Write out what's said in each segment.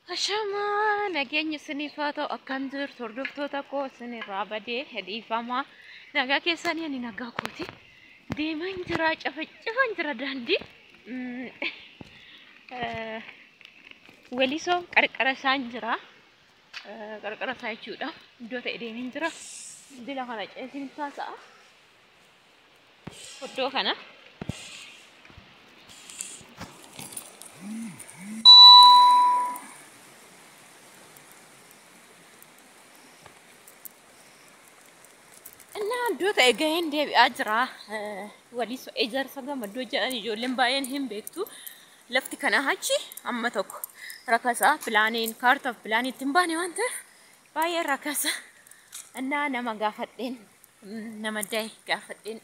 Hashama nageenya sinifaa ta'u akkam jirtu hordoftoota koo sinirraa badee hedhiifamaa nagaa keessanii ani nagaa kooti deeman jira cafacafan jira daandii welisoo qarqara isaan jira qarqara isaa jechuudha iddoo ta'e deeman jira dila kana ceesin taasa'a iddoo kana دوت إجاين دي بأجرة وليس إجار صدق ما دوت جاني جولين باين هم بيكتو لفت كنا هاتشي أما توك ركزة بلانين كارتا بلانين تنباني وانت باين ركزة أنا ما قافتين نما داي قافتين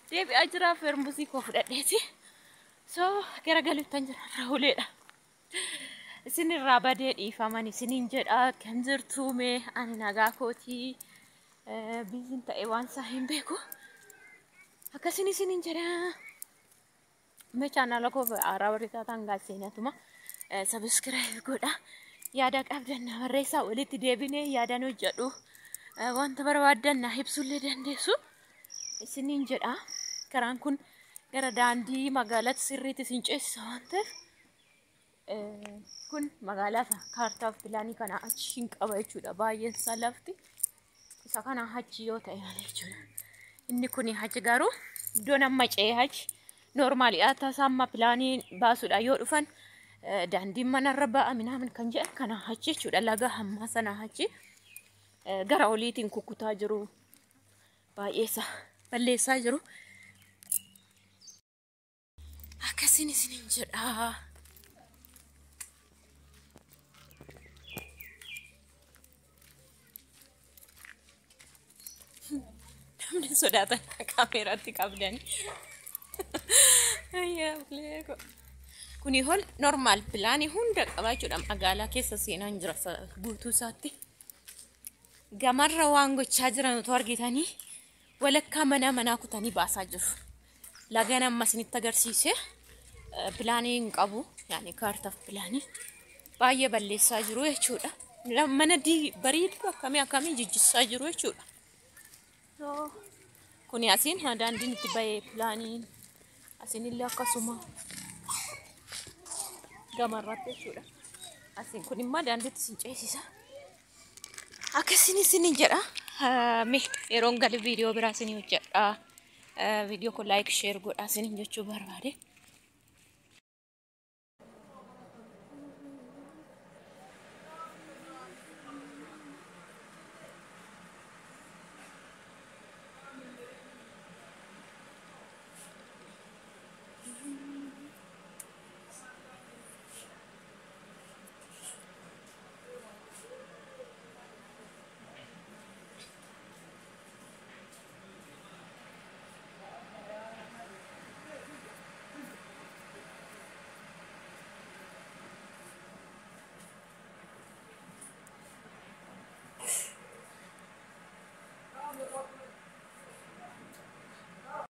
دي بأجرة في الموسيقى وفرقتي سو كرا قالوا تنجر راولي سن الرابع دي فماني سنين جد كم زرتومي أنا ناقاكوتي بيزن تايوان ساهم بيكو هكاسيني سنين جرا ما channel aku arawarita tangga sini tuma subscribe goda yaada qabdanna barreessa walitti deebine yaada nu jedhu wanta barbaadanna ibsulle dandeessu isiniin jedha karaan kun gara daandii magaalaa sirriitti sinceessa wanta kun magaalaa kaartaaf pilaanii kana achiin qaba jechuudha baay'een salafti isa kana hachi yoo ta'e jechuudha inni kuni hachi garuu iddoo nama ce'ee hachi normaali ata samma pilaanii baasuudha yoo dhufan daandiin manarra ba'a minaamin kan jedhan kana hachi jechuudha laga hamma sana hachi gara oliitiin kukkutaa jiru baay'eessa balleessaa jiru akkasiin isiniin jedha namni sodaatan kaameeraatti qabdan ayyaa bleeko kuni hol normaal pilaanii hunda qaba jechuudha magaalaa keessa seenaan jira guutuu isaatti gamarra waan gochaa jiran utuu argitanii walakkaa manaa kutanii baasaa jiru lagaan amma isinitti agarsiise pilaaniin qabu yaani kaartaaf pilaanii baay'ee balleessaa jiru jechuudha mana bareedu akkamii jijjiirsaa jiru jechuudha kuni asiin daandiin itti bahee pilaaniin asiin illee akkasuma gamarratti jechuudha asiin kun immoo daandiitti sinceessisa akkasiin isiniin jedha yeroon gali viidiyoo biraa isinii hojjedha viidiyoo kun laayik sheer godhaa isiniin jechuu barbaade